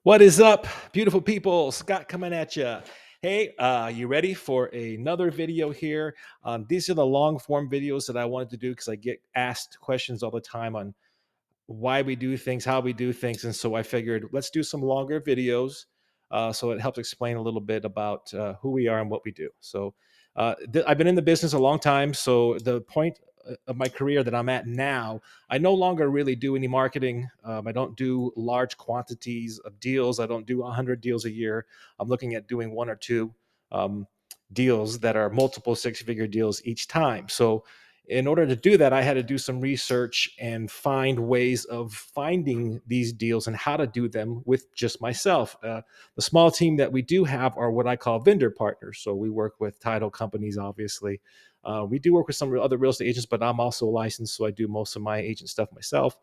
What is up, beautiful people? Scott coming at you. Hey, you ready for another video here? These are the long form videos that I wanted to do because I get asked questions all the time on why we do things, how we do things. And so I figured let's do some longer videos so it helps explain a little bit about who we are and what we do. So I've been in the business a long time. So the point of my career that I'm at now, I no longer really do any marketing. I don't do large quantities of deals. I don't do 100 deals a year. I'm looking at doing one or two um, deals that are multiple six-figure deals each time. So in order to do that, I had to do some research and find ways of finding these deals and how to do them with just myself. The small team that we do have are what I call vendor partners. So we work with title companies, obviously. We do work with some other real estate agents, but I'm also licensed, so I do most of my agent stuff myself.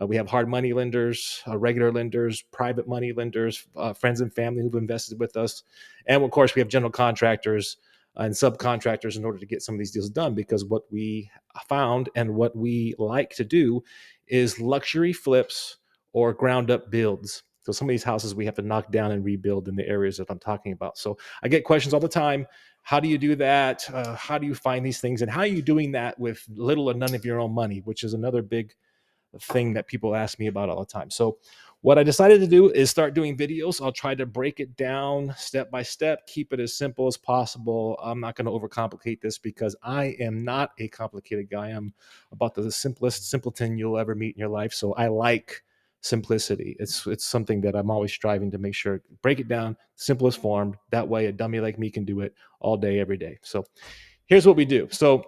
We have hard money lenders, regular lenders, private money lenders, friends and family who've invested with us. And of course, we have general contractors and subcontractors in order to get some of these deals done, because what we found and what we like to do is luxury flips or ground up builds. So some of these houses we have to knock down and rebuild in the areas that I'm talking about. So I get questions all the time. How do you do that? How do you find these things? And how are you doing that with little or none of your own money, which is another big thing that people ask me about all the time. So what I decided to do is start doing videos. I'll try to break it down step by step, keep it as simple as possible. I'm not going to overcomplicate this because I am not a complicated guy. I'm about the simplest simpleton you'll ever meet in your life. So I like simplicity. It's something that I'm always striving to make sure, break it down simplest form. That way a dummy like me can do it all day, every day. So here's what we do. So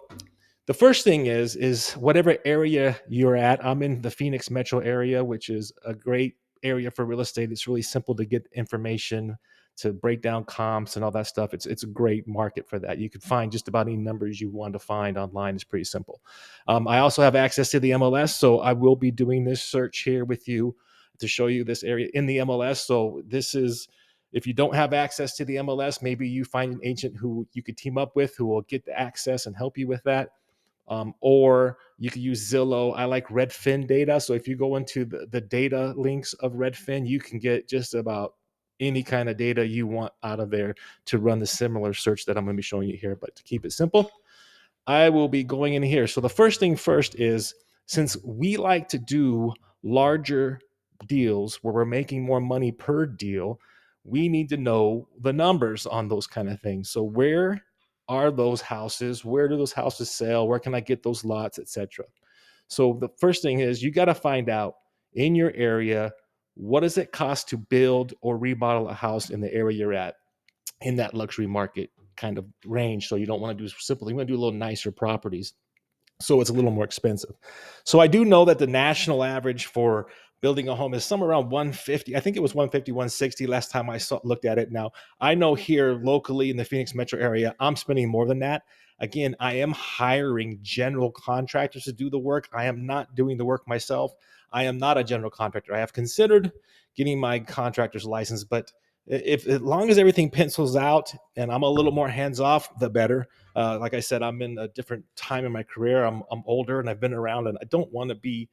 the first thing is whatever area you're at. I'm in the Phoenix metro area, which is a great area for real estate. It's really simple to get information, to break down comps and all that stuff. It's a great market for that. You can find just about any numbers you want to find online. It's pretty simple. I also have access to the MLS, so I will be doing this search here with you to show you this area in the MLS. So this is, if you don't have access to the MLS, maybe you find an agent who you could team up with who will get the access and help you with that. Or you could use Zillow. I like Redfin data. So if you go into the data links of Redfin, you can get just about any kind of data you want out of there to run the similar search that I'm going to be showing you here. But to keep it simple, I will be going in here. So the first thing first is, since we like to do larger deals where we're making more money per deal, we need to know the numbers on those kind of things. So where are those houses? Where do those houses sell? Where can I get those lots, etc.? So the first thing is you got to find out in your area, what does it cost to build or remodel a house in the area you're at, in that luxury market kind of range. So you don't want to do simple, you want to do a little nicer properties. So it's a little more expensive. So I do know that the national average for building a home is somewhere around 150. I think it was 150, 160 last time I looked at it. Now, I know here locally in the Phoenix metro area, I'm spending more than that. Again, I am hiring general contractors to do the work. I am not doing the work myself. I am not a general contractor. I have considered getting my contractor's license, but if as long as everything pencils out and I'm a little more hands off, the better. Like I said, I'm in a different time in my career. I'm older and I've been around, and I don't want to be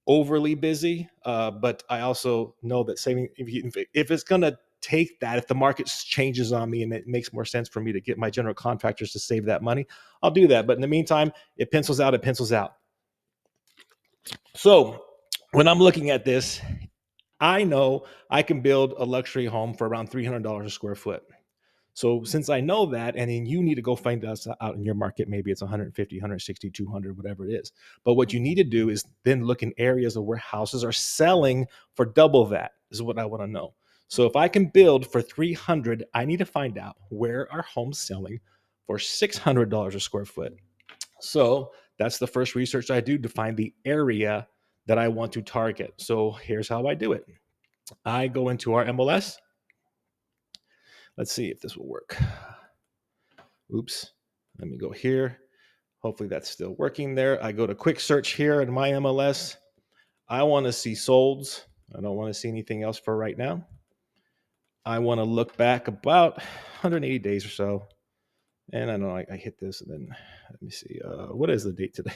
overly busy. But I also know that saving, if it's going to take that, if the market changes on me and it makes more sense for me to get my general contractors to save that money, I'll do that. But in the meantime, it pencils out. It pencils out. So when I'm looking at this, I know I can build a luxury home for around $300 a square foot. So since I know that, and then you need to go find us out in your market, maybe it's 150, 160, 200, whatever it is. But what you need to do is then look in areas of where houses are selling for double that, is what I want to know. So if I can build for 300, I need to find out where are homes selling for $600 a square foot. So that's the first research I do to find the area that I want to target. So here's how I do it. I go into our MLS. Let's see if this will work. Oops. Let me go here. Hopefully that's still working there. I go to quick search here in my MLS. I want to see solds. I don't want to see anything else for right now. I want to look back about 180 days or so. And I know I hit this, and then let me see. What is the date today?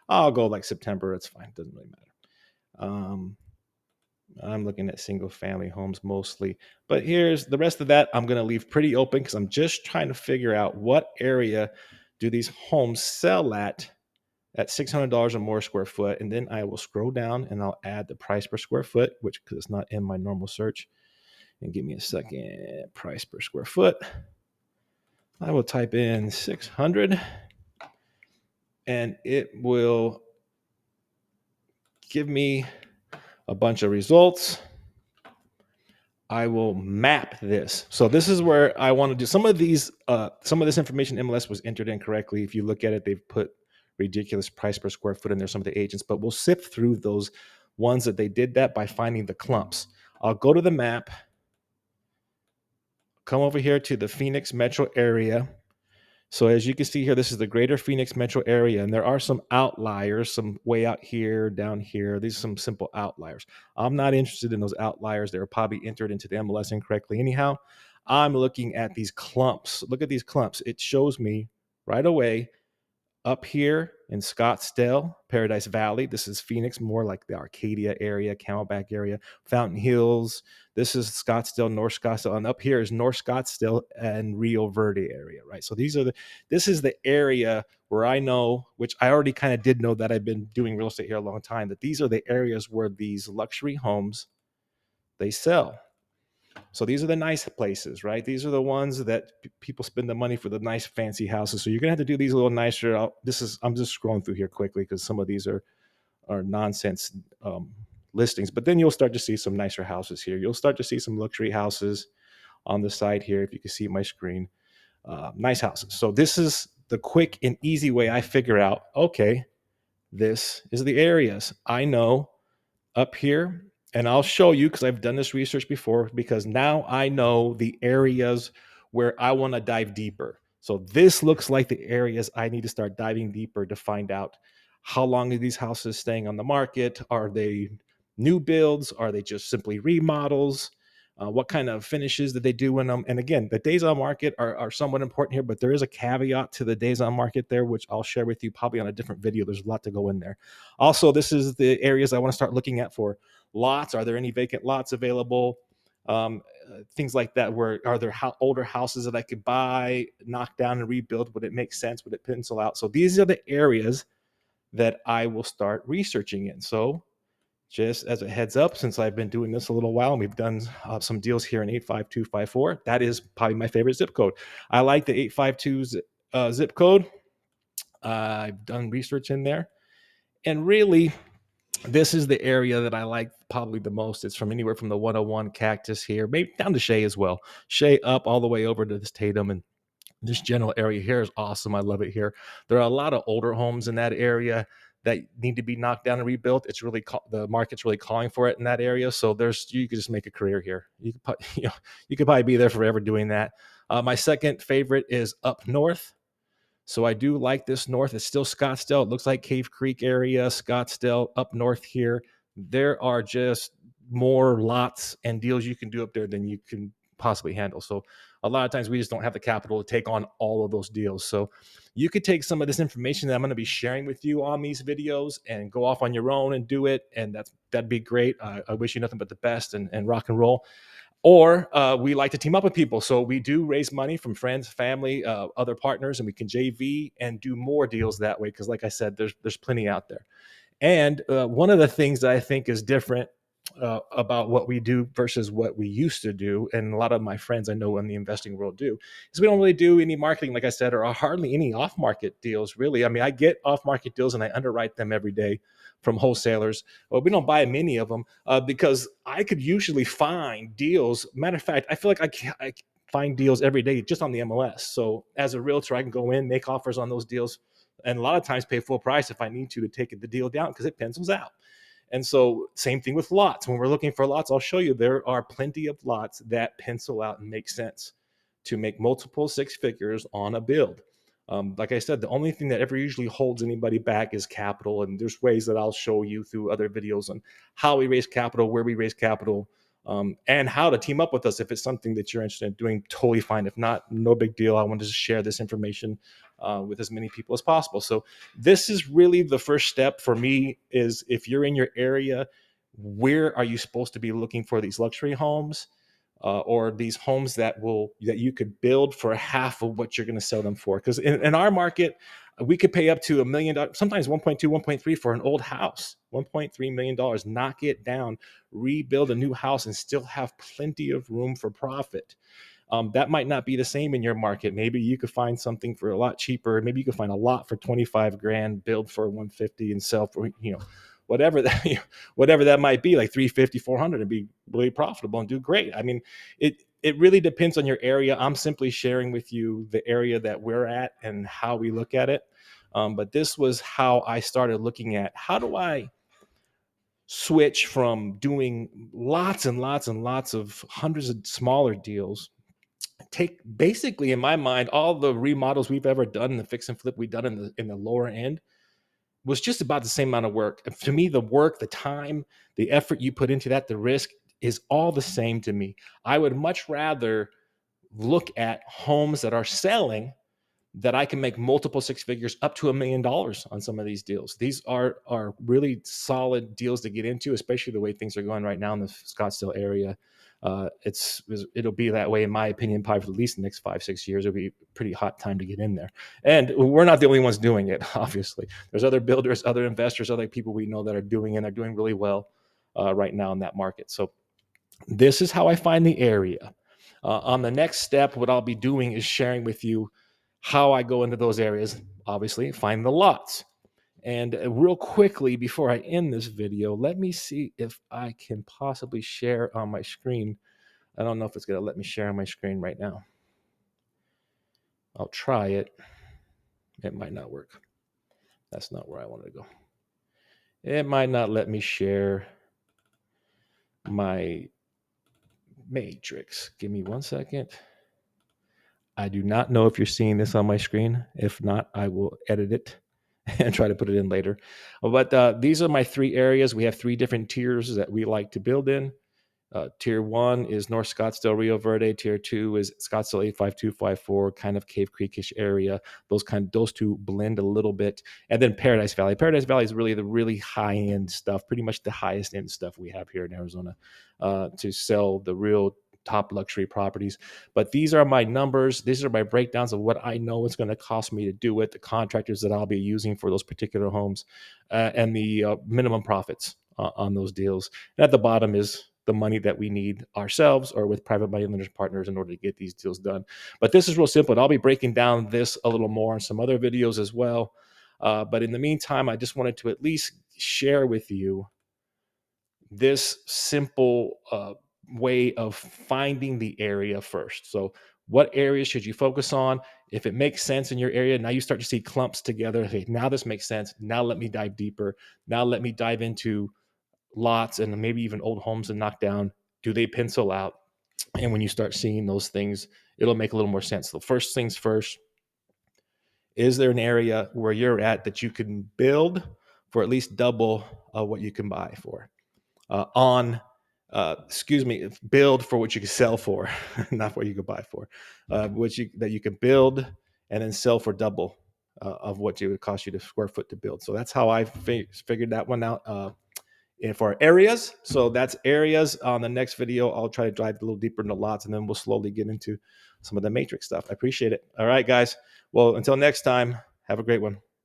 I'll go like September. It's fine. Doesn't really matter. I'm looking at single family homes mostly. But here's the rest of that. I'm going to leave pretty open because I'm just trying to figure out what area do these homes sell at $600 or more square foot. And then I will scroll down and I'll add the price per square foot, which because it's not in my normal search. And give me a second. Price per square foot. I will type in 600 and it will give me a bunch of results. I will map this. So this is where I want to do some of these, some of this information MLS was entered incorrectly. If you look at it, they've put ridiculous price per square foot in there, some of the agents, but we'll sift through those ones that they did that by finding the clumps. I'll go to the map, come over here to the Phoenix metro area. So as you can see here, this is the greater Phoenix metro area, and there are some outliers, some way out here, down here. These are some simple outliers. I'm not interested in those outliers. They were probably entered into the MLS incorrectly anyhow. I'm looking at these clumps. Look at these clumps. It shows me right away up here in Scottsdale, Paradise Valley. This is Phoenix, more like the Arcadia area, Camelback area, Fountain Hills. This is Scottsdale, North Scottsdale, and up here is North Scottsdale and Rio Verde area, right? So this is the area where I know, which I already kind of did know that I've been doing real estate here a long time, that these are the areas where these luxury homes they sell. So these are the nice places, right? These are the ones that people spend the money for, the nice fancy houses. So you're gonna have to do these a little nicer. I'm just scrolling through here quickly because some of these are nonsense listings. But then you'll start to see some nicer houses here. You'll start to see some luxury houses on the side here. If you can see my screen, nice houses. So this is the quick and easy way I figure out. Okay, this is the areas I know up here, and I'll show you because I've done this research before, because now I know the areas where I want to dive deeper. So this looks like the areas I need to start diving deeper to find out how long are these houses staying on the market? Are they new builds? Are they just simply remodels? What kind of finishes did they do in them? And again, the days on market are somewhat important here, but there is a caveat to the days on market there, which I'll share with you probably on a different video. There's a lot to go in there. Also, this is the areas I want to start looking at for lots. Are there any vacant lots available? Things like that. Where are there older houses that I could buy, knock down, and rebuild? Would it make sense? Would it pencil out? So these are the areas that I will start researching in. So just as a heads up, since I've been doing this a little while and we've done some deals here in 85254, that is probably my favorite zip code. I like the 852 zip code. I've done research in there. And really, this is the area that I like probably the most. It's from anywhere from the 101 Cactus here, maybe down to Shea as well. Shea up all the way over to this Tatum, and this general area here is awesome. I love it here. There are a lot of older homes in that area that need to be knocked down and rebuilt. It's really the market's really calling for it in that area. So you could just make a career here. You could you could probably be there forever doing that. My second favorite is up north. So I do like this north. It's still Scottsdale. It looks like Cave Creek area, Scottsdale up north here. There are just more lots and deals you can do up there than you can possibly handle. So a lot of times we just don't have the capital to take on all of those deals. So you could take some of this information that I'm going to be sharing with you on these videos and go off on your own and do it. And that'd be great. I wish you nothing but the best and rock and roll. Or we like to team up with people. So we do raise money from friends, family, other partners, and we can JV and do more deals that way. Because like I said, there's plenty out there. And one of the things that I think is different about what we do versus what we used to do, and a lot of my friends I know in the investing world do, is we don't really do any marketing, like I said, or hardly any off-market deals, really. I mean, I get off-market deals and I underwrite them every day from wholesalers. Well, we don't buy many of them because I could usually find deals. Matter of fact, I feel like I find deals every day just on the MLS. So as a realtor, I can go in, make offers on those deals, and a lot of times pay full price if I need to take the deal down because it pencils out. And so same thing with lots. When we're looking for lots, I'll show you there are plenty of lots that pencil out and make sense to make multiple six figures on a build. Like I said, the only thing that ever usually holds anybody back is capital. And there's ways that I'll show you through other videos on how we raise capital, where we raise capital, and how to team up with us if it's something that you're interested in doing. Totally fine. If not, no big deal. I wanted to share this information with as many people as possible. So this is really the first step for me, is if you're in your area where are you supposed to be looking for these luxury homes, or these homes that you could build for half of what you're going to sell them for. Because in our market, we could pay up to $1 million, sometimes 1.2, 1.3 for an old house. $1.3 million, knock it down, rebuild a new house, and still have plenty of room for profit. That might not be the same in your market. Maybe you could find something for a lot cheaper. Maybe you could find a lot for 25 grand, build for 150, and sell for, whatever that, whatever that might be, like 350, 400, and be really profitable and do great. I mean, it really depends on your area. I'm simply sharing with you the area that we're at and how we look at it. But this was how I started looking at, how do I switch from doing lots and lots and lots of hundreds of smaller deals, take basically, in my mind, all the remodels we've ever done in the fix and flip we've done in the lower end was just about the same amount of work. To me, the work, the time, the effort you put into that, the risk is all the same to me. I would much rather look at homes that are selling, that I can make multiple six figures, up to $1 million on some of these deals. These are really solid deals to get into, especially the way things are going right now in the Scottsdale area. It'll be that way, in my opinion, probably for at least the next 5-6 years. It'll be a pretty hot time to get in there. And we're not the only ones doing it, obviously. There's other builders, other investors, other people we know that are doing it, and they're doing really well right now in that market. So this is how I find the area. On the next step, what I'll be doing is sharing with you how I go into those areas, obviously, find the lots. And real quickly, before I end this video, let me see if I can possibly share on my screen. I don't know if it's going to let me share on my screen right now. I'll try it. It might not work. That's not where I wanted to go. It might not let me share my matrix. Give me 1 second. I do not know if you're seeing this on my screen. If not, I will edit it and try to put it in later. But these are my three areas. We have three different tiers that we like to build in. Tier 1 is North Scottsdale, Rio Verde. Tier 2 is Scottsdale 85254, kind of Cave Creekish area. Those two blend a little bit. And then Paradise Valley. Paradise Valley is really the really high-end stuff, pretty much the highest end stuff we have here in Arizona to sell the real top luxury properties. But these are my numbers. These are my breakdowns of what I know it's going to cost me to do it, the contractors that I'll be using for those particular homes, and the minimum profits on those deals. And at the bottom is the money that we need ourselves or with private money lenders partners in order to get these deals done. But this is real simple. And I'll be breaking down this a little more in some other videos as well. But in the meantime, I just wanted to at least share with you this simple way of finding the area first. So what areas should you focus on? If it makes sense in your area, now you start to see clumps together. Okay, now this makes sense. Now let me dive deeper. Now let me dive into lots and maybe even old homes and knock down. Do they pencil out? And when you start seeing those things, it'll make a little more sense. So first things first, is there an area where you're at that you can build for at least double what you can buy for? Build for what you can sell for, not what you can buy for, that you can build and then sell for double of what it would cost you to square foot to build. So that's how I figured that one out. And for areas, so that's areas. On the next video, I'll try to dive a little deeper into lots, and then we'll slowly get into some of the matrix stuff. I appreciate it. All right, guys. Well, until next time, have a great one.